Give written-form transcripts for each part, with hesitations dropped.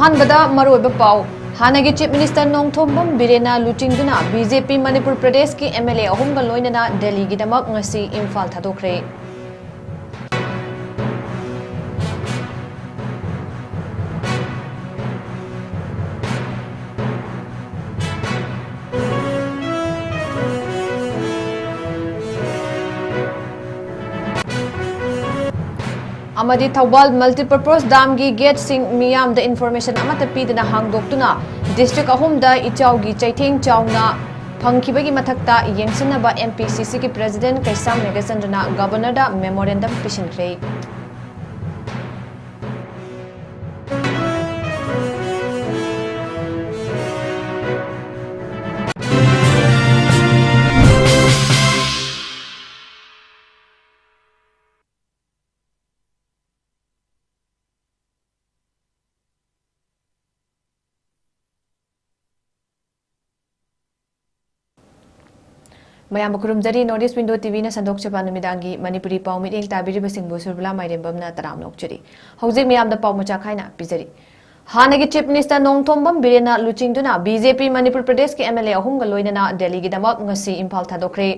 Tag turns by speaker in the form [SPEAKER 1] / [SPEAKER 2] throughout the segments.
[SPEAKER 1] अहानबदा मरोइबा पाउ हानगी चीफ मिनिस्टर नोंथोम्बम बिरेना लुचिंगदुना बीजेपी मणिपुर प्रदेश की एमएलए अहुमगा लोइनना दिल्ली गिदमक ngasi इम्फाल थादोखरे। अमदी थौबाल मल्टीपर्पज दाम की गेट सिंह मियाम द इन्फॉर्मेशन अमत पीदना हांगदोक्तुना डिस्ट्रिक्ट अहुमदा इचाउगी चैथेंग चाउना फंखिबगी मथक्ता येंगसिनबा एमपीसीसी की प्रेसिडेंट 𝐋𝐢𝐯𝐞 गवर्नर दा मेमोरेंडम पिसिनख्रे। मयाम खुरुमजरी नॉर्थ ईस्ट विंडो टीवी संदोक चपा नुमिदांगी मणिपुरी पाउ मिटेंग ताबिरिबसिंगबु सुरबला माइरेंबमना तराम नोकचरी हौजिक मयाम द पाउ मचा खाइना पिजरी। हानगी चीफ मिनिस्टर नोंथोम्बम बिरेना लुचिंगदुना बीजेपी मणिपुर प्रदेश के एमएलए अहुमगा लोइनना दिल्ली गिदमक ngasi इम्फाल थादोखरे।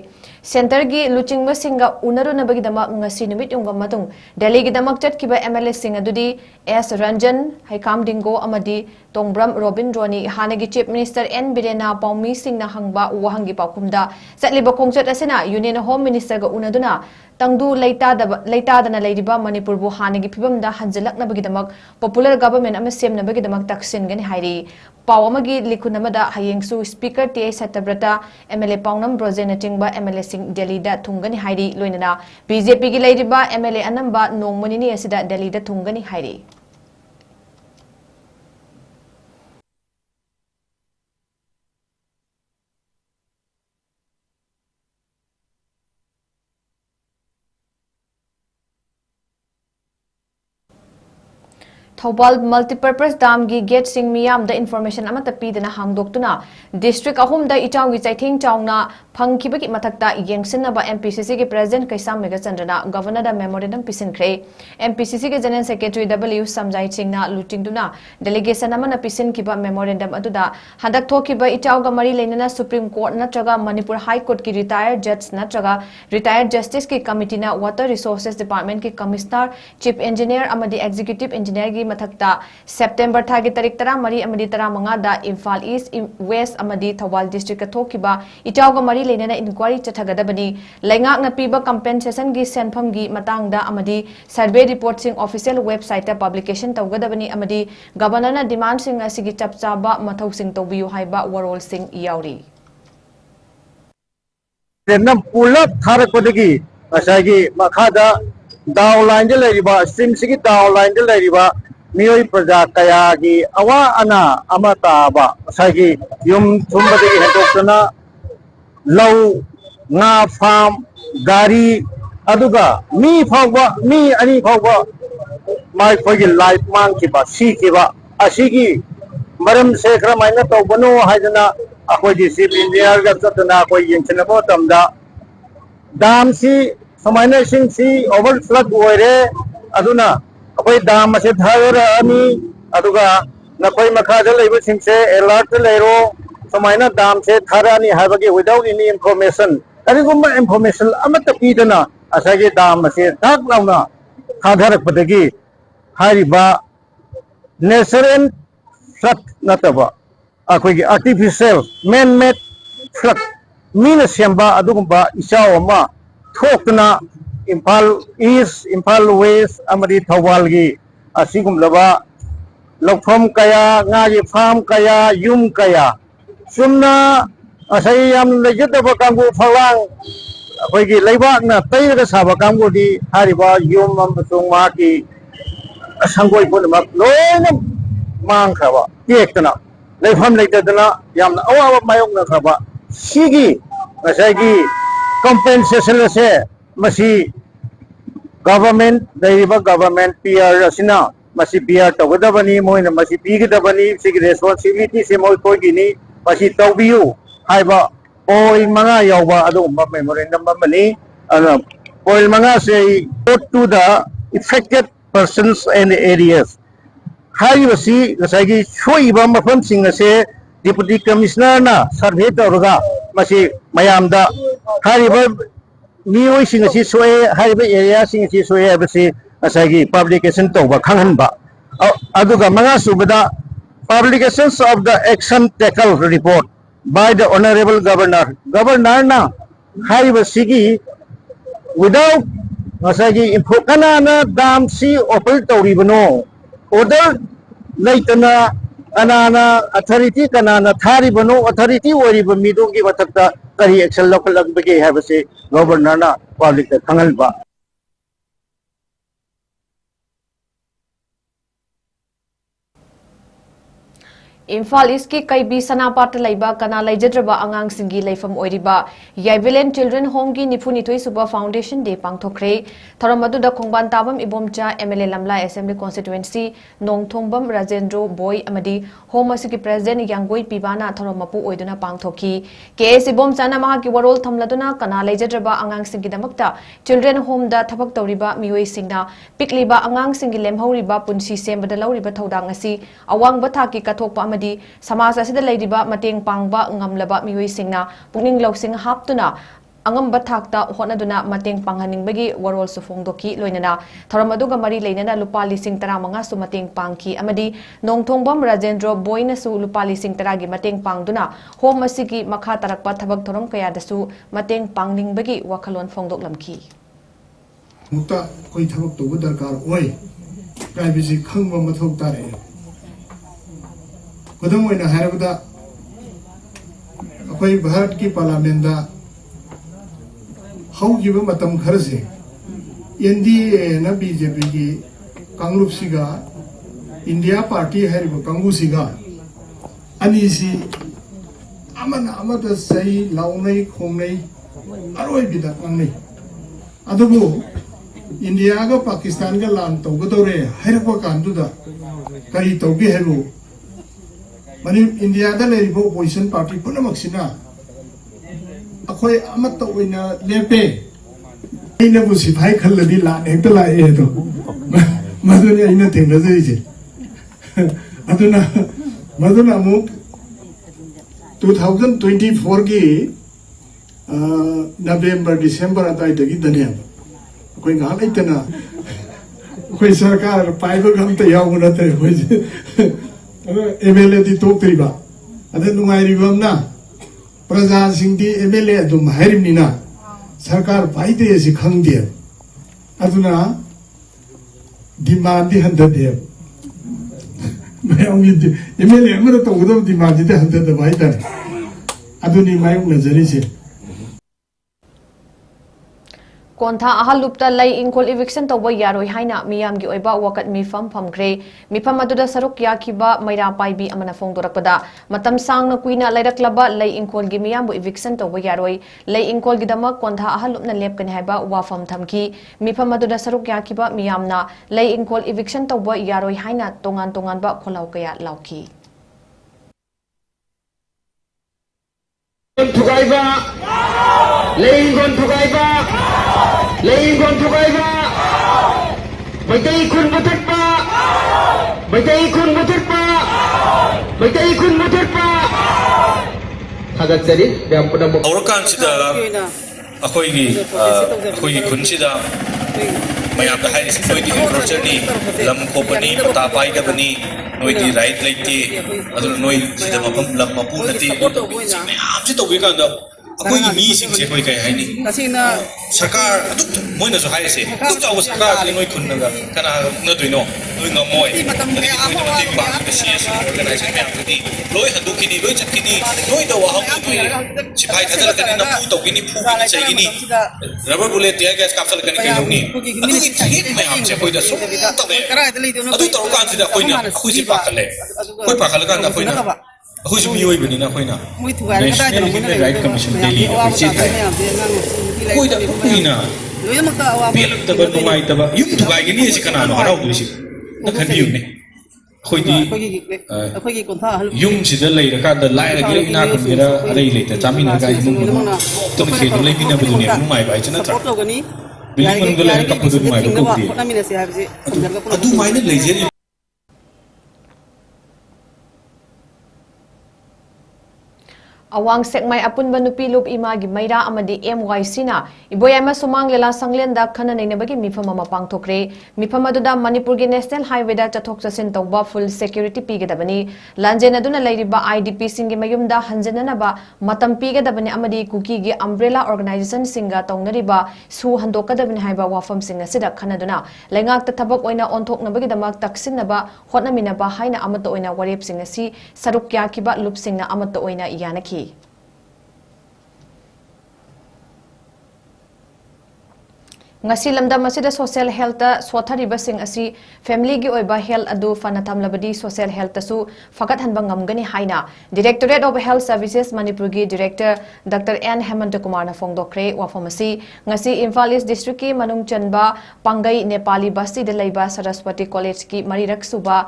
[SPEAKER 1] सेंटर की लुचिंगबसिंगा उनरुनबगिदमक ngasi नुमित युंगम मतुंग दिल्ली गिदमक चटकिबा एमएलए सिंग अदुदी एस रंजन 𝐻𝐢𝐯𝐿 अमदी तोंगब्रम रोबिंद्रोनी हानगी चीफ मिनिस्टर एन बिरेना पाउमी सिंगना हंगबा वहंगी पाउकुमदा चटलिबा खोंगचट असिना यूनियन होम मिनिस्टर गा उनदुना तंगदु लेतादना लेरिबा मणिपुरबु हानगी फिबमदा हंजलकनबगिदमक पॉपुलर गवर्नमेंट अमे सेमनबगिदमक तक्सिनगनि हाइरी। पाउ अमगी लिखुनमदा हयेंगसु speaker T Satyabrata MLA Paonam Brojen चिंगबा एमएलए सिंग दिल्लीदा थुंगनि हाइरी लोइनना बीजेपी की लेरिबा एमएलए अनंबा नोंगमनिनी असिदा दिल्लीदा थुंगनि हाइरी। थौबाल मल्टीपर्पज दाम की गेट सिंह मियाम द इन्फॉर्मेशन अमत पीदना हांगदोक्तुना डिस्ट्रिक्ट अहुमदा इचाउगी चैथेंग चाउना फंखिबगी मथक्ता येंगसिनबा एमपीसीसी के प्रेसिडेंट 𝐋𝐢𝐯𝐸 गवर्नर दा मेमोरेंडम पिसिनख्रे। एमपीसीसी के जनरल सेक्रेटरी 𝐻𝐸𝐸 लुचिंगदुना डेलीगेशन अमना पिसिनखिबा मेमोरेंडम अदुदा हंदक थोखिबा इचाउगा मरी लेनना सुप्रीम कोर्ट नत्रगा मणिपुर हाई कोर्ट की रिटायर्ड जज नत्रगा रिटायर्ड जस्टिस की कमिटीना वाटर रिसोर्सेस डिपार्टमेंट के कमिश्नर चीफ इंजीनियर अमदी एग्जीक्यूटिव इंजीनियर की मथक्ता सेप्टेम्बर थागी तारीख 13 दा इम्फाल ईस्ट वेस्ट अमदी थौबाल डिस्ट्रिक्ट थोखिबा इचाउगा मरी लेनना इंक्वायरी चथगदबनी लेंगाकना पीबा कंपेंसेशन की सेनफम की मांगदा अमदी सर्वे रिपोर्ट सिंग ऑफिशियल वेबसाइट पब्लिकेशन तौगदबनी अमदी गवर्नर डिमांड सिंग असिगी चपचाबा मथौ सिंग तौबियु हाइबा वरोल सिंग याउरी।
[SPEAKER 2] नम पुलप थारकपदगी असागी मखादा दाव लाइन दे लेरिबा स्ट्रीम सिगी दाव लाइन दे लेरिबा मियोई प्रजा कया की अवा अना अमताबा असागी युम थुंबदगी हेदोक्तना लौ nga farm gari aduga mi phawba mi ani phawba mai khogi life mang kiba si kiba asigi maram se khra maina tawbano haidana akoi di chief engineer ga chatna akoi yengchina bo tamda dam si samaina sing si overflood oire aduna akoi dam ase thayora ami aduga nakoi makha da leiba sing se alert leiro samaina dam se tharani habagi without any information अरिगुम्बा information अमत पीदना असागे dam से ताक लाउना थाधरकपदगी हारिबा natural flood नतबा अखोगी आर्टिफिशियल मैन मेड फ्लड मीन सेंबा अदुगुम्बा इचाव अमा थोकना इम्फाल ईस्ट इम्फाल वेस्ट अमदी थौबालगी असिगुम्लबा लौफम कया गागी फार्म कया युम कया सुमना असै याम लेजदबा कांगु फलांग अखोगी लेबाकना तैरगा साबा कांगुदी हारिबा युम अमसुंग माकी संगोय पुनमक लोयना मांगखबा तेकतना लेफम लेतदना यामना अवाबा मायोगना खबा सिगी असैगी कंपेंसेशन से मसी गवर्नमेंट दैरिबा गवर्नमेंट पीआर असिना मसी पीआर तवदबनी मोइना मसी पीगदबनी सिगी रेस्पोंसिबिलिटी से मोय कोगिनी मसी तौबियु हाइबा पॉइंट मंगा यावबा अदुगुम्बा मेमोरेंडम अमनी पॉइंट मंगा से go to the affected persons and areas हाइबसी ngसाइगी सोइबा मफमसिंग असे डिप्टी कमिश्नर ना सर्वे तौरगा मसी मयामदा हाइबा मियोइसिंग असि सोए हाइबा एरिया सिंग असि सोए हाइबसी ngसाइगी पब्लिकेशन तौबा खंगहनबा अदुगा मंगा सुबदा publications of the action taken report by the honorable governor na haibasigi without ngसाइगी info kanana dam si open tawribano order laitana kanana authority kanana tharibano authority oriba midungi matakta kari action lokalabage haibase governor na public ta khangalba
[SPEAKER 1] Imphal east की कै सनापाट लेबा कना लेजद्रबा आंगांग सिंगी लेफम ओरिबा याइविलेन children home की निफुनिथोई सुबा foundation day पांगथोखरे थरम मदुदा Khongbantabam Ibomcha MLA Lamlai assembly constituency Nongthongbam Rajendro बॉय अमदी होम असकी प्रेसिडेंट यांगोई पिबाना थरम मपु ओइदुना पांगथोखी केएस इबोमचाना महा की वरोल थमलदुना कना लेजद्रबा आंगांग सिंगी दमकता चिल्ड्रन होम दा थबक तौरिबा मियोई सिंगना पिकलिबा आंगांग सिंगी लेमहौरिबा पुंसी सेमबदा लौरिबा थौदांग असि अवांगबा थाकी कथोकपा समाज असिदा लेरिबा mateeng pangba ngamlaba miyoi singna pungning lawsing haptuna angamba thakta honaduna mateeng panghaningbagi warol su phongdoki loinana thoram aduga mari leinana lupa lising 15 su mateeng pangki amadi nongthongbam rajendro boina su lupa lising 10 gi mateeng pangduna home asigi makha tarakpa thabak thoram kaya dasu mateeng pangningbagi wakhalon phongdoklamki
[SPEAKER 3] mukta koi thabak tobu darkar oi privacy khangba mathok tare कदम होइना हारबदा अखोई भारत की parliament दा हौगिबा मतम खरसे NDA ना BJP की Congress सिगा India party हारिबा Kangu सिगा अनीसी अमन अमद सही लाउनै खोंनै अरोय बिदा कांनै adobo India का पाकिस्तान का लान तौगदौरे हारबा कांदुदा करी तौगे हेबो मनी इंडिया दा लेरिबो ओपोजिशन पार्टी पुनमक्सिना अखोय अमत ओइना लेपे इने बु सिफाई खल्लदी ला हेक्ता ला ए तो मदुने इना थेंगा जइजे अदुना मु 2024 की नवंबर दिसंबर अताई दगी दने कोई गा लेतना कोई सरकार पाइबो गम त याउ नते होय एमएलए दी तोक्तरीबा अदे नुंगाइरिबमना प्रजा सिंगदी एमएलए अदुम हाइरिमिना सरकार पाइदे असि खंगदे अदुना डिमांड दि हंददे मयांगी एमएलए अमर तोगदम डिमांड दि हंददे बाइदा अदुनी मायु नजरिसे
[SPEAKER 1] कोंथा अहलुप्ता लई इंकोल इविक्शन तौबा यारोय हाइना मियामगी ओइबा वकत मिफम फमग्रे मिफम अदुदा सरुक याखिबा मैरा पाइबी अमना फोंगदोरकपदा मतम सांगना कुइना लैरक्लबा लई इंकोल गी मियामबु इविक्शन तौबा यारोय लई इंकोल गी दमक कोंथा अहलुपना लेपकन हाइबा वाफम थमकी मिफम अदुदा सरुक याखिबा मियामना लई इंकोल इविक्शन तौबा यारोय हाइना तोंगान तोंगानबा खोलाव कया लाउकी
[SPEAKER 4] थुगाइबा लेइंगोन थुगाइबा लेइंगोन थुगाइबा बैतै खुन मुथटपा बैतै खुन मुथटपा बैतै खुन मुथटपा थागतजरी ब्यामपुना
[SPEAKER 5] औरकांसिदा अखोई खुनसिदा मयामदा हाइरिसि नोइदि एनक्रोचरनी लम खोपनी पता पाइदबनी नोइदि राइट लेते अदु नोइ सिदा मफम लम मपु नति मयाम सि तौबि कांदा अखोई मी सिंगसे कोइ काय हाइनी सरकार अदु मोइना जो हाइसे अदु चाव सरकार नि नोइ खुननगा कना नदुइनो नोइ ngमोय नदि नोइ मति बांग सीएस ऑर्गेनाइजेशन मयाम दि लोइ हदुकिनी लोइ चटकिनी नोइ द वाहम तुइ सिपाई थदल कने न फु तौगिनी फु चाहिनी रबर बुलेट टियर गैस काप्सल कने के लौनी अदु इ थगित मयाम से कोइ द सु तबे अदु तौ कान सिदा कोइना अखुइ सि पाखले कोइ पाखल कान द कोइना अखुइ मियोइ बनिना कोइना national human right commission Delhi कोइ द कोइना बेलक तब नुमाइ तब युम थुगाइगिनी सि कनानो हराउ दुसि न खबियुने अखोइदी युम सिदा लैर काद लाइरगी इना खंगेरा अरै लेते चामिन गा इमुंग तुम खेदु लेमिना बदुने नुमाइ बाइ चना tra बिलिंग गले कपदु नुमाइ को दी अदु माइने लेजेरी
[SPEAKER 1] Awang sekmai apunba nupi lup ima gi maira amadi MYC na iboyama sumang lela sanglenda khana neinabagi mifam ama pangthokre mifam aduda manipur gi national highway da chathok chasin tawba full security pigedabani lanjen aduna leiriba IDP singi mayumda hanjanana ba matam pigedabani amadi kuki gi umbrella organization singa tawnariba su handokadabani haiba wafam singa sida khanaduna lengak ta thabak oina onthoknabagi damak taksinaba hotnaminaba haina amata oina warep singa si saruk kya kiba lup singna amata oina iyanaki ngasi lamdam asida social health ta sothariba sing asi family gi oiba health adu fana thamlabadi social health tasu fakat hanba ngamgani haina directorate of health services manipur gi director dr n hemantakumar na fongdokre wafamasi ngasi imphal east district ki manung chanba pangai nepali basti de leiba saraswati college ki marirak suba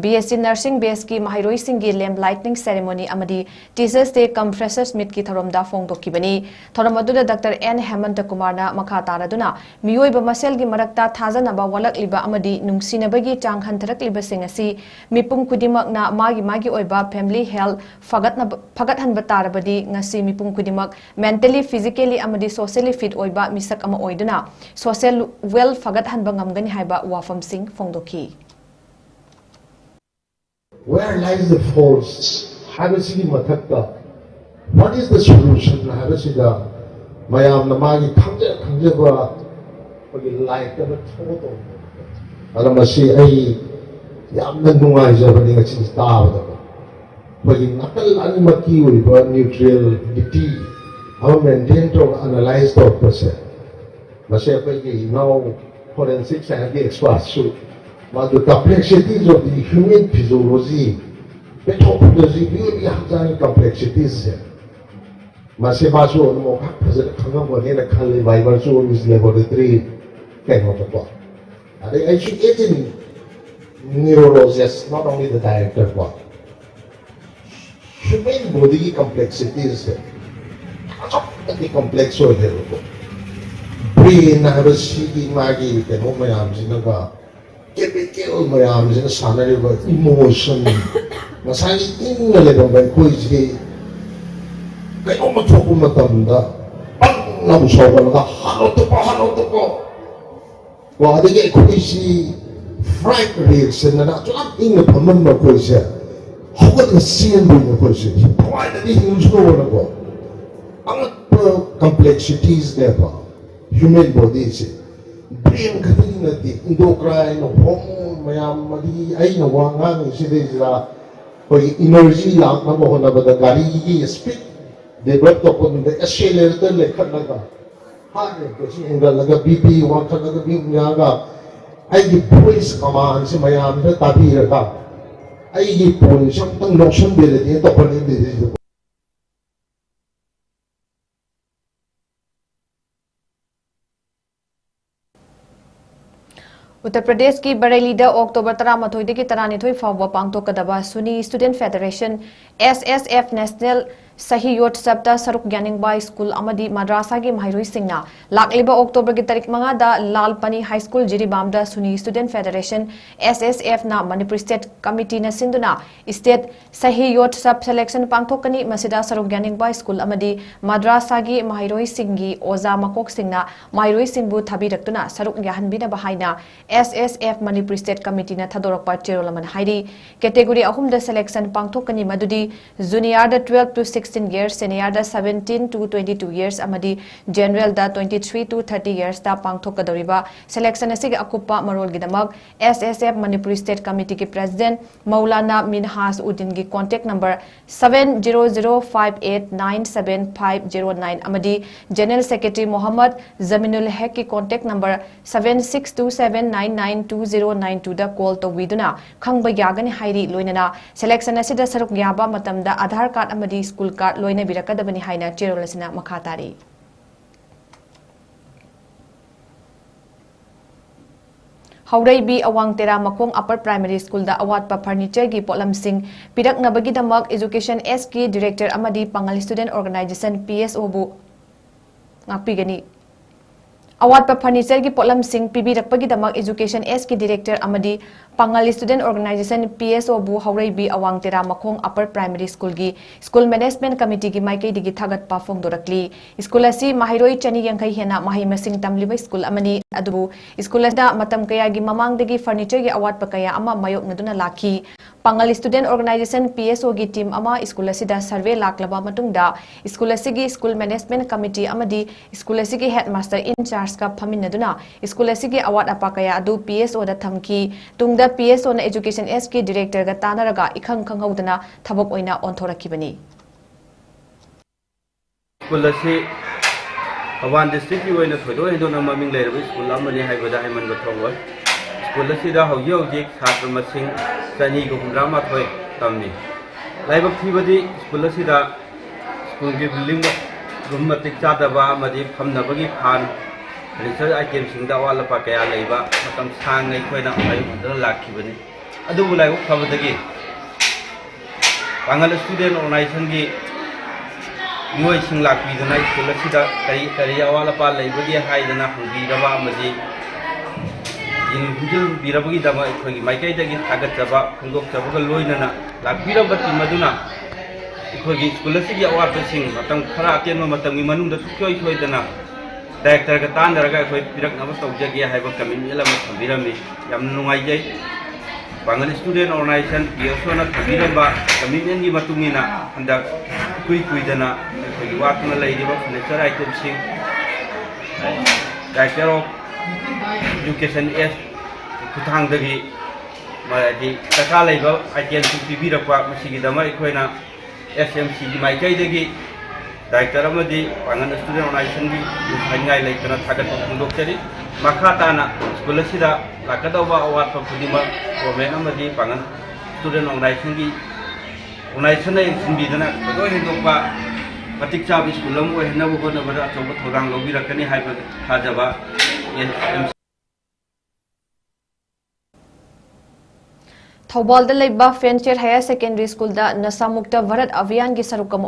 [SPEAKER 1] BSc nursing base ki mahairoi sing gi lamp lighting ceremony amadi teachers day cum freshers meet ki tharomda fongdokibani thoramadu dr n hemantakumar na makha taraduna मियोइबा मसेलगी मरक्ता थाजनबा वलकलिबा अमदी नुंगसिनबगी चांग हंथरकलिबा सिंगसी मिपुम कुदिमकना मागी ओइबा family health फगत हनबा तारबदी ngasi मिपुम कुदिमक mentally physically अमदी सोशली फिट ओइबा मिसक अमा ओइदुना सोशल वेल फगत हनबा ngamgani haiba wafam sing fongdoki
[SPEAKER 6] Where lies the faults? Habasigi mathakta. What is the solution? Habasida mayam namagi khangja ba like the total. Alamasi ay yamna nungaijabani ngasi taawda. Pagi nakal animaki uiba neutrality. How maintain to analyze the process. Masi pagi now forensic science experts should. But the complexities of the human physiology, pathology, really have complexities. Masi basu mo kapazak kanga mo nila kali by virtue of his laboratory cannot apply. I should get in neurologist, not only the director, but human body complexities. The complex or the brain, I was seeing Maggie, the moment I'm sinaga. Chemical mayam sina sanariba emotion. Masai inna lebang kuisi. Kaya matoko matanda. Ang nabusawa naga hano to po. Wadi kaya kuisi fright reaction na natulang inna paman na kuisi. Hawag na siyan din na kuisi. Pawai na di hinusko na ko. Ang complexities neba human body is. Brain kanina di endocrine hormone mayam madi ay nawangang sila pag energy lang na mo na bada gari speed develop to kung the accelerator lekhan naga hane kasi engal naga BP wakhan naga BP naga ay di voice command si mayam sa tabi ka ay di voice ang tang notion bile di to panin di
[SPEAKER 1] Uttar Pradesh की Bareilly October 13 की 19 फाउब पांगथोकदबा Sunni student federation SSF national ꯁꯍꯤꯌꯣꯠꯁꯕꯇ ꯁꯔꯨꯛ ꯌꯥꯅꯤꯡꯕ school ꯑꯃꯗꯤ ꯃꯗ꯭ꯔꯥꯁꯥꯒꯤ ꯃꯍꯩꯔꯣꯏꯁꯤꯡꯅ ꯂꯥꯛꯂꯤꯕ ꯑꯣꯛꯇꯣꯕꯔꯒꯤ ꯇꯥꯔꯤꯛ 5ꯗ ꯂꯥꯜꯄꯅꯤ ꯍꯥꯏ ꯁ꯭ꯀꯨꯜ ꯖꯤꯔꯤꯕꯥꯝꯗ ꯁꯨꯅꯤ ꯁ꯭ꯇꯨꯗꯦꯟꯠ ꯐꯦꯗꯔꯦꯁꯟ SSFꯅ ꯃꯅꯤꯄꯨꯔ ꯁ꯭ꯇꯦꯠ ꯀꯃꯤꯇꯤꯅ ꯁꯤꯟꯗꯨꯅ ꯁ꯭ꯇꯦꯠ ꯁꯍꯤꯌꯣꯠꯁꯕ ꯁꯦꯂꯦꯛꯁꯟ ꯄꯥꯡꯊꯣꯛꯀꯅꯤ ꯃꯁꯤꯗ ꯁꯔꯨꯛ ꯌꯥꯅꯤꯡꯕ ꯁ꯭ꯀꯨꯜ ꯑꯃꯗꯤ ꯃꯗ꯭ꯔꯥꯁꯥꯒꯤ ꯃꯍꯩꯔꯣꯏꯁꯤꯡꯒꯤ ꯑꯣꯖꯥ ꯃꯀꯣꯛꯁꯤꯡꯅ ꯃꯍꯩꯔꯣꯏꯁꯤꯡꯕꯨ ꯊꯥꯕꯤꯔꯛꯇꯨꯅ ꯁꯔꯨꯛ ꯌꯥꯍꯟꯕꯤꯅꯕ ꯍꯥꯏꯅ SSF ꯃꯅꯤꯄꯨꯔ ꯁ꯭ꯇꯦꯠ ꯀꯃꯤꯇꯤꯅ ꯊꯥꯗꯣꯔꯛꯄ ꯆꯦꯔꯣꯜ ꯑꯃꯅ ꯍꯥꯏꯔꯤ ꯀꯦꯇꯦꯒꯣꯔꯤ 3ꯗ ꯁꯦꯂꯦꯛꯁꯟ ꯄꯥꯡꯊꯣꯛꯀꯅꯤ ꯃꯗꯨꯗꯤ ꯖꯨꯅꯤꯌꯔꯗ 12 to 16 years ꯁꯦꯅꯤꯌꯔꯗ 17 to 22 years amadi generalda 23 to 30 years da pangthokadoriba selection asigi akupa marolgidamak SSF Manipuri State Committee ki President Maulana Minhas Uddin gi contact number 7005897509 amadi General Secretary Muhammad Zaminul Haq ki contact number 7627992092 da call tawiduna khangba yagani hairi loinana selection asida saruk yaba matamda Aadhaar card amadi school card loina birakadabani haina cherol asina makhatari Hauraibi awang tera makong upper primary school da awat pa furniture gi potlam sing pirak nabagi damak education SK director amadi pangal student organization PSO bu ngakpigani अवाटपा furniture की पोलम सिंह पीबीरकपगिदमक education S की director अमदी Pangali student organisation PSO बु हौरैबी अवांगतेरा मखोंग अपर प्राइमरी स्कूल की स्कूल मैनेजमेंट कमिटी की माइकैदिगी थागतपा फोंदोरकली स्कूल असी माहिरोई चनी यंखै हेना माहि मसिंग तमलिबा स्कूल अमनी अदुबु स्कूल अदा मतम कयागी ममांगदगी फर्नीचर की अवाटपा कया अमा मायोकनदुना लाखी पंगाली स्टूडेंट ऑर्गेनाइजेशन PSO की टीम अमा स्कूल असिदा सर्वे लाक्लबा मतुंगदा स्कूल असिगी स्कूल मैनेजमेंट कमिटी अमदी स्कूल असिगी हेडमास्टर इंचार्ज का फमिनदुना स्कूल असिगी अवाट अपा कया अदु PSO दा थमकी तुंगदा PSO ना एजुकेशन एस की डायरेक्टर गा तानरगा इखंग खंगौदना थबक ओइना ओंथोरकिबनी
[SPEAKER 7] स्कूल असी अवान डिस्ट्रिक्ट की ओइना थोदो हेदोना ममिंग लेरबो स्कूल अमनि हाइबदा हाइमन गथौवा स्कूल असिदा हौजी हौजी छात्र मसिंग चनी को 113 तमनी लाइबक थीबदी स्कूल असिदा स्कूल की बिल्डिंग रूम मतिक चादबा मदि फमनबगी फान रिसर्च आइटम सिंग दा वालपा कया लेबा मतम सांग नै खोइना आयुदना लाखिबनी अदुबु लाइबक फबदगी पंगल स्टूडेंट ऑर्गेनाइजेशन की मोय सिंग लाखिदना स्कूल असिदा करी अवालपा लेबगी हाइदना हंगीरबा मदि इन हुजल बिरबगी दमा अखोगी माइकैदगी थागतबा फोंदोकतबगा लोइनना लाखिरबती मदुना अखोगी स्कूल असिगी अवाटसिंग मतम खरा अतेन मतमगी मनुंदा सुखोय सोयदना डायरेक्टर का तानरगा अखोय पिरकनबा तौजगे हाइबा कमिटी लम थबिरमी याम नुंगाइजै पंगल स्टूडेंट ऑर्गेनाइजेशन PSO ना थबिरबा कमिटी की मतुंगिना हंदा कुइदना अखोगी वाटना लेरिबा फर्नीचर आइटम सिंग डायरेक्टर ऑफ एजुकेशन एस खुथांगदगी मादी तका लेबा आइटम सिंग पिबिरकवा मसिगिदमा अखोयना SMC की माइकैदगी डायरेक्टर अमदी पंगन स्टूडेंट ऑर्गेनाइजेशन की हाइंगाई लेतना थागत फोंदोकचरी मखा ताना स्कूल असिदा लाकदौबा अवाटपा खुदिमा गवर्नमेंट अमदी पंगन स्टूडेंट ऑर्गेनाइजेशन की ऑर्गेनाइजेशन सिंबिदना बदो हेदोबा मतिक चाब स्कूल अम ओहनबो होनबदा अचौबा थौदांग लौबिरकनी हाइबा थाजबा
[SPEAKER 1] थौबाल लेबा फेंचर हायर सेकेंडरी स्कूल नशामुक्त भारत अभियान की सरुकम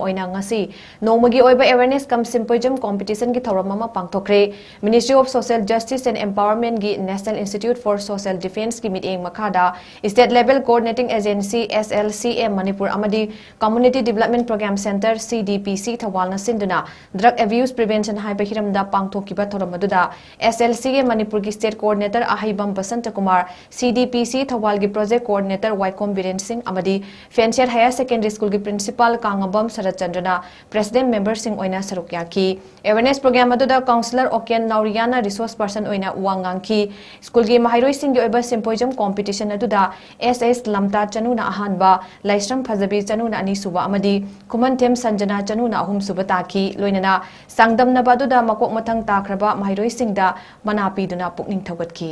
[SPEAKER 1] नोमगी अवेयरनेस कम सिंपोजियम कॉम्पिटिशन की थौरम पांथोखरे ministry of social justice and empowerment की national institute for social defence की मिटिंग मखादा state level coordinating agency SLCM Manipur अमदी community development programme centre CDPC Thoubal सिंधुना ड्रग एब्यूज प्रिवेंशन हाइबा हिरमदा पांथोखिबा थौरम अदुदा SLCM मणिपुर की state coordinator Ahibam Basant Kumar CDPC Thoubal की प्रोजेक्ट कोऑर्डिनेटर वाइकोम बीरेन सिंह अमदी फेंचर हायर सेकेंडरी स्कूल की प्रिंसिपल कांगबम शरदचंद्रना प्रेसिडेंट मेंबर सिंह ओइना सरुक याखी अवेयरनेस प्रोग्राम अदुदा काउंसिलर ओकेन नाउरियाना रिसोर्स पर्सन ओइना वांगांखी स्कूल की महारोई सिंह की ओइबा सिंपोजियम कॉम्पिटिशन अदुदा SS लमता चनुना अहानबा लाइस्रम फजबी चनुना अनीसुबा अमदी खुमनथेम संजना चनुना अहुमसुबा ताखी लोइनना सांगदमनबा अदुदा मकोक मथंग ताखरबा महारोई सिंहदा मनापीदुना पुकनिंग थौगतखी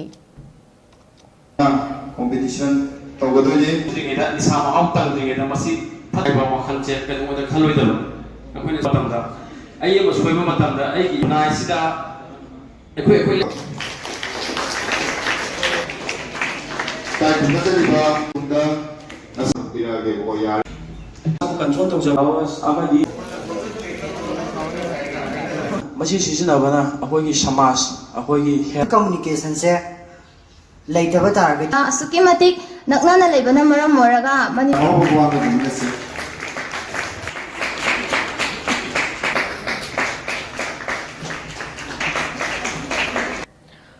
[SPEAKER 8] competition तौगदोजे
[SPEAKER 9] दिगेदा निसा माउ तंग दिगेदा मसी थाइबा वखन चे कनोदा खलोइदलो अखोइना मतमदा अई म सोइबा मतमदा अई की नाइसिदा अखोइ
[SPEAKER 8] ताइ कुमतरिबा कुंदा नसपिरागे ओया
[SPEAKER 9] कंट्रोल तौजबावस अमदी मसी सिजनबना अखोइगी समाज अखोइगी
[SPEAKER 10] कम्युनिकेशन से लेइतबा तारगे
[SPEAKER 11] असुकी मतिक नकना लेबना मरम मोरगा मनि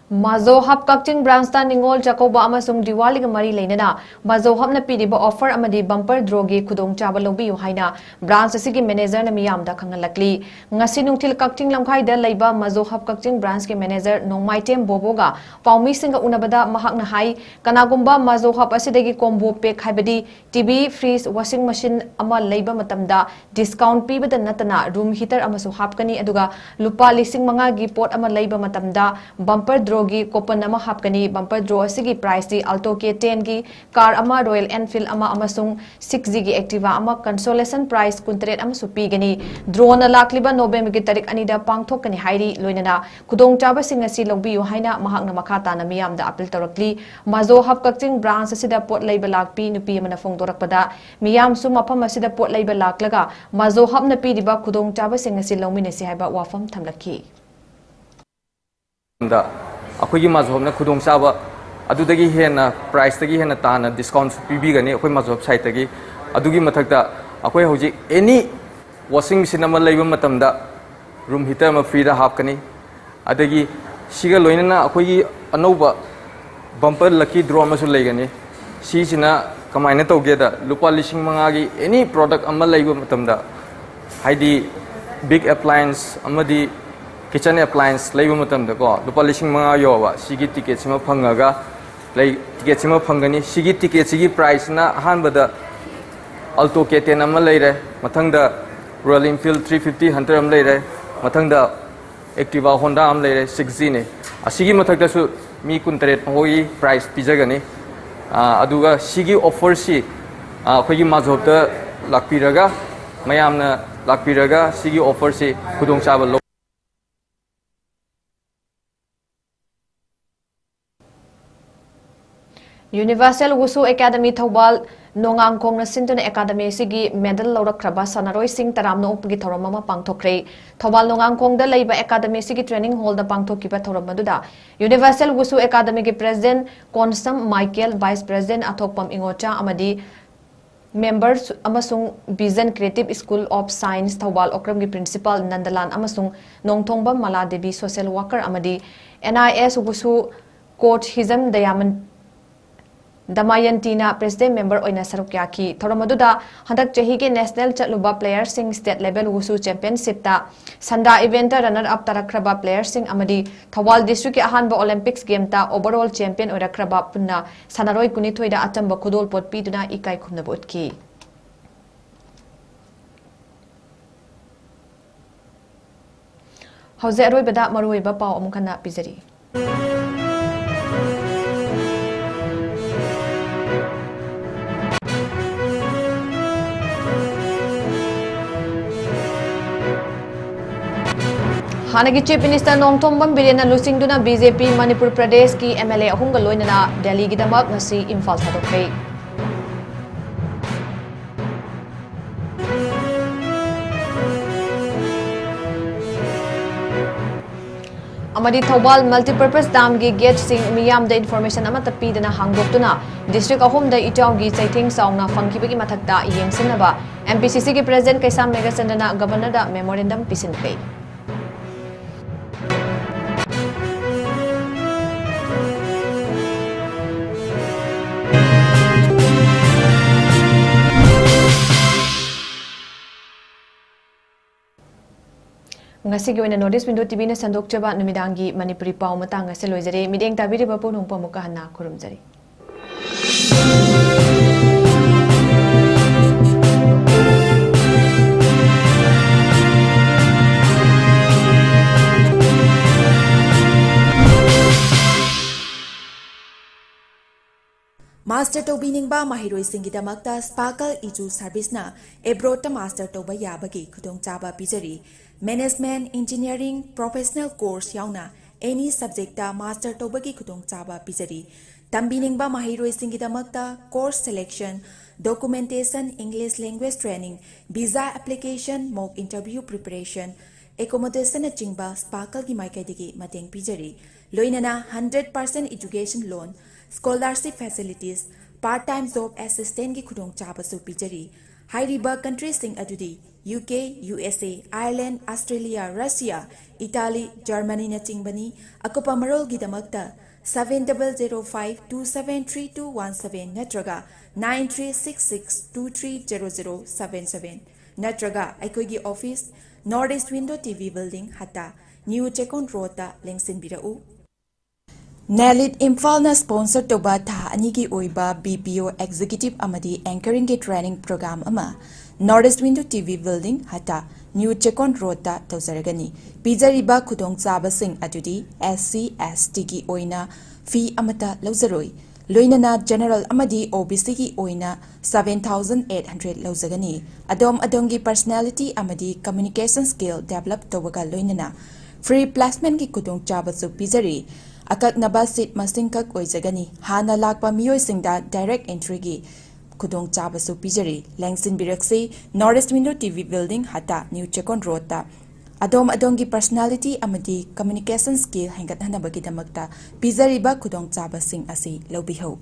[SPEAKER 1] Mazohap Kakching branch ta Ningol Jacoba amasung Diwali ga mari leinana Mazohap na pidiba offer amadi bumper draw gi khudong chaba lobi haina branch asigi manager na miyam da khangalakli ngasi nungthil Kakching lamkhai da leiba Mazohap Kakching branch ke manager Nongmaitem Boboga Paumi singa unabada mahak na hai kanagumba Mazohap asidagi combo pack haibadi TV fridge washing machine ama leiba matamda discount pibada natana room heater amasu hapkani aduga lupa lising manga gi pot ama leiba matamda bumper draw की Köppen अमा हापकनी bumper draw असिगी price दी Alto के 10 की car अमा royal Enfield अमा अमसुंग 6G की Activa अमा consolation price 23 अमा सुपीगनी draw न लाखलिबा नोवेम्बर की तारीख अनिदा पांगथोकनी हाइरी लोइनना खुदोंग चाबा सिंग असि लौबियो हाइना महाकना मखा ताना मियामदा अपील तौरकली Mazohap Kakching branch asida pot leiba lakpi nupi amana फोंगदोरकपदा मियाम सु मफम असिदा पोट leiba लाक्लगा Mazohap na पिदिबा खुदोंग चाबा सिंग असि लौमिनसि हाइबा वाफम थमलखी
[SPEAKER 12] दा अखोगी माजोबना खुदोंग चाबा अदुदगी हेना प्राइस तगी हेना ताना डिस्काउंट पीबीगनी अखोई माजोब साइट तगी अदुगी मथकता अखोई हौजी any washing machine ama leiba matamda room heater ma free da hapkani adagi siga loinana akhoi anouba bumper lucky draw ma su leigani si sina kamaina tawge da lupa lising manga gi any product ama leiba matamda haidi big appliance amadi kitchen appliance leiba matamda ko lupa lising manga yowa sigi ticket sima phangaga lei ticket sima phangani sigi ticket sigi price na hanbada alto keten ama leire mathangda Royal Enfield 350 Hunter am leire mathangda Activa Honda am leire 6G ne asigi mathakta su mi kuntaret hoi price pijagani aduga sigi offer si akhoi mazhobta lakpiraga mayamna lakpiraga sigi offer si khudong chaba lo
[SPEAKER 1] Universal Wushu Academy Thobal Nongangkhong na sintuna academy sigi medal lawrakraba sanaroi sing taramna upgi thoramama pangthokre Thobal Nongangkhong da leiba academy sigi training hall da pangthokiba thorammaduda Universal Wushu Academy ki president 𝐶𝐤𝐸𝐯𝐬 vice president athokpam 𝐋𝐢𝐯𝐞 amadi members amasung Vision Creative School of Science Thobal Okram ki principal Nandalan amasung Nongthongba Maladevi social worker amadi NIS Wushu coach 𝐋𝐢𝐯𝐸 Damayantina president member oina saruk yaki thoramaduda handak chahi ke national chatluba players sing state level wushu championship ta sanda event runner up tarakraba players sing amadi Thawal district ke ahanba Olympics game ta overall champion oirakraba punna sanaroi kunithoi da achamba khudol pot piduna ikai khumna botki hauze aroi bada maroi ba paw amukana pizari हानगी chief minister Nongthombam बिरेना लुसिंगदुना BJP Manipur Pradesh की MLA अहुंगा लोइनना दिल्ली गिदमक ngasi Imphal थादोखै amadi Thobal multipurpose dam gi gate sing miyam da information ama tapidana hangdoktuna district ahum da itaw gi chaithing saungna fangkibagi mathakta yengsinaba MPCC ki president Kaisam Megasandana governor da memorandum pisinkai ngasi gi oina notice window tv na sandok chaba numidangi manipuri paw matang ase loijare mideng tabiri bapu nong pamuka hana kurumjari
[SPEAKER 13] Master Tobiningba Mahiroi Singidamakta Sparkle Iju Service na Ebrota Master Toba Yabagi Kudong Chaba Pizari Management Engineering Professional Course Yauna Any Subject Master Tobagi Kudong Chaba Pizari Tambiningba Mahiroi Singidamakta Course Selection Documentation English Language Training Visa Application Mock Interview Preparation Accommodation Chingba Sparkle Gi Maikaidigi Mateng Pizari Loinana 100% Education Loan Scholarship facilities, part-time job assistant ki khudong chaba su pijari. Hairiba countries sing adudi UK, USA, Ireland, Australia, Russia, Italy, Germany na chingbani. Akopa marol gidamakta 7005273217 natraga 9366230077 natraga aikoigi office Northeast Window TV building hata New Chekon Road ta lengsin birau. Nalit Imphal na sponsor toba tha anigi oiba BPO executive amadi anchoring ke training program ama Northeast Window TV building hata New Chekon Road ta tawzaragani pizariba khudong chaba sing adudi SC ST ki oina fee amata lawzaroi loinana general amadi OBC ki oina 7800 lawzagani adom adongi personality amadi communication skill develop tobaga loinana free placement ki khudong chaba su pizari akaknaba seat masing kak oijagani hana lakpa miyoi singda direct entry gi khudong chaba su pijari lengsin biraksi Northeast Window TV building hata New Chekon Road ta Adom adongi personality amadi communication skill hengat hanabagidamagta pizariba khudongchabasing asi lobihau.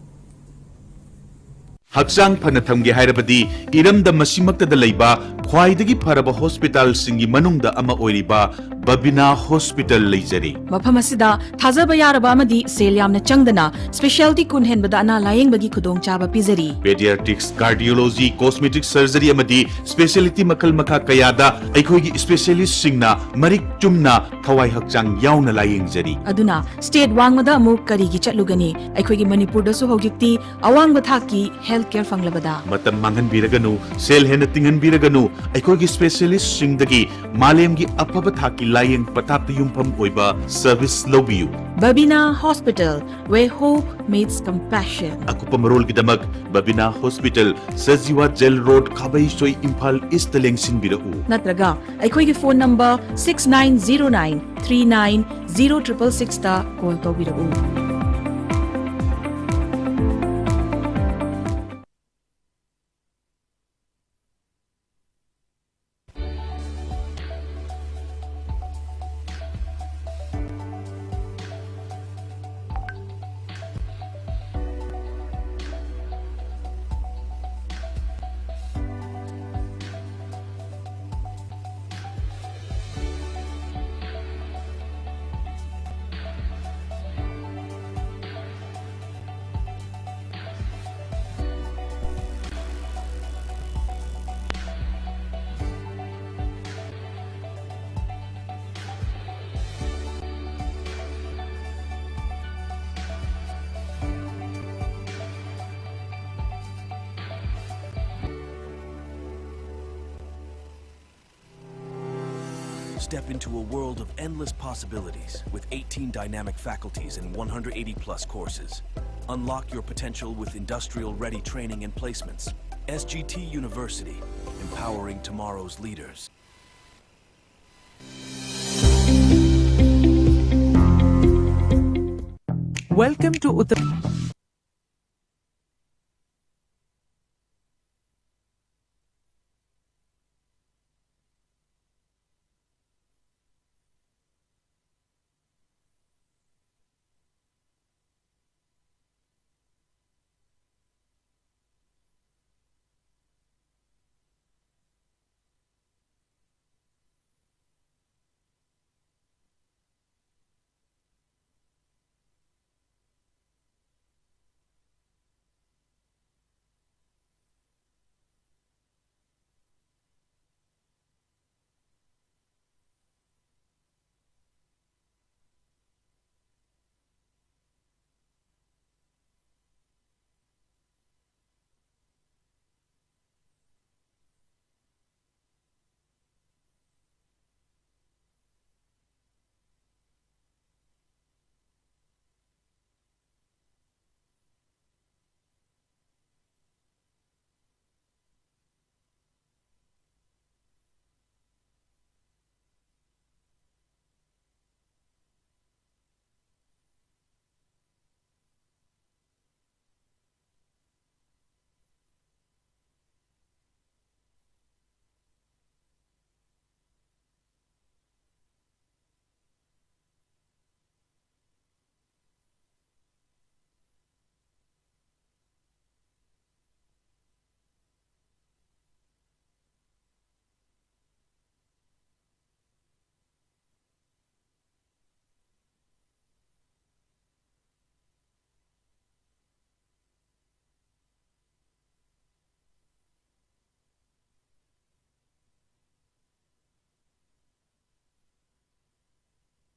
[SPEAKER 14] Hakchang phana thamge hairabadi iramda masimakta leiba khwaidagi pharaba hospital singi manungda ama oiriba Babina Hospital leijari.
[SPEAKER 15] Mafam asida thajaba yaraba amadi sel yamna changdana specialty kun henbada ana layingbagi khudongchaba pizari.
[SPEAKER 14] Pediatrics, cardiology, cosmetic surgery amadi specialty makal makha kayada aikhoigi specialist singna marik chumna thawai hakchang yauna layingjari.
[SPEAKER 15] Aduna state wangmada amuk karigi chatlugani aikhoigi manipur da su hojikti awangba thaki healthcare fanglabada.
[SPEAKER 14] Matam mangan biraganu sel hena tingan biraganu aikhoigi specialist singdagi malemgi apaba thaki laying patapta yumpam oiba service lobiyu.
[SPEAKER 15] Babina Hospital, where hope meets compassion.
[SPEAKER 14] Akupa marol gidamak Babina Hospital, Sajiwa Jail Road, Kabaisoi Impal East Lengsin Birau.
[SPEAKER 15] Natraga, aikhoigi phone number 6909390666 ta call to birau.
[SPEAKER 16] Step into a world of endless possibilities with 18 dynamic faculties and 180+ courses. Unlock your potential with industrial-ready training and placements. SGT University, empowering tomorrow's leaders.
[SPEAKER 17] Welcome to Uttar